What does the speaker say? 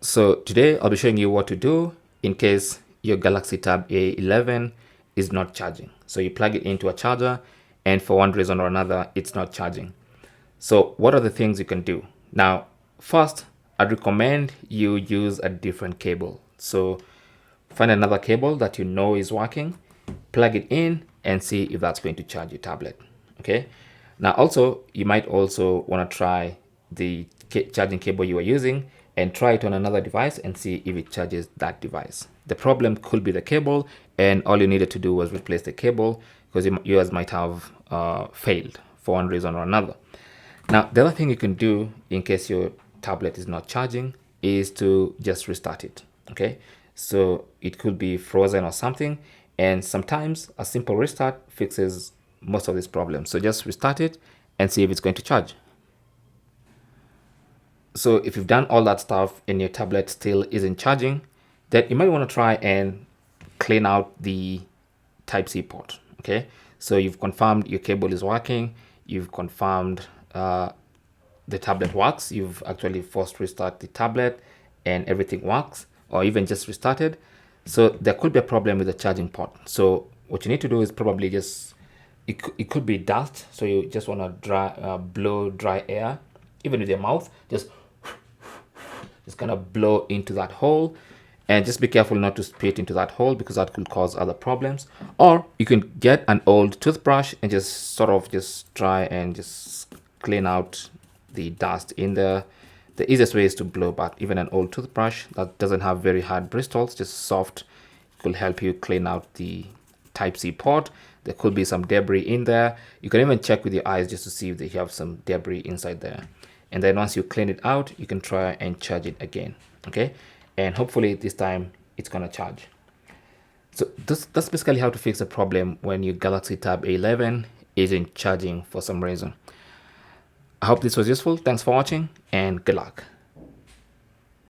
So today I'll be showing you what to do in case your Galaxy Tab A11 is not charging. So you plug it into a charger and for one reason or another, it's not charging. So what are the things you can do? Now, first, I'd recommend you use a different cable. So find another cable that you know is working, plug it in and see if that's going to charge your tablet. Okay. Now also, you might also want to try the charging cable you are using and try it on another device and see if it charges that device. The problem could be the cable, and all you needed to do was replace the cable because yours might have failed for one reason or another. Now, the other thing you can do in case your tablet is not charging is to just restart it. Okay, so it could be frozen or something, and sometimes a simple restart fixes most of these problems. So just restart it and see if it's going to charge. So if you've done all that stuff and your tablet still isn't charging, then you might want to try and clean out the Type-C port. Okay, so you've confirmed your cable is working, you've confirmed the tablet works, you've actually forced restart the tablet and everything works, or even just restarted. So there could be a problem with the charging port. So what you need to do is probably just, it could be dust. So you just want to blow dry air, even with your mouth, just kind of blow into that hole, and just be careful not to spit into that hole because that could cause other problems. Or you can get an old toothbrush and just sort of just try and just clean out the dust in there. The easiest way is to blow, but even an old toothbrush that doesn't have very hard bristles, just soft, could help you clean out the Type-C port. There could be some debris in there. You can even check with your eyes just to see if they have some debris inside there. And then once you clean it out, you can try and charge it again. Okay, and hopefully this time it's gonna charge. So that's basically how to fix the problem when your Galaxy Tab A11 isn't charging for some reason. I hope this was useful. Thanks for watching and good luck.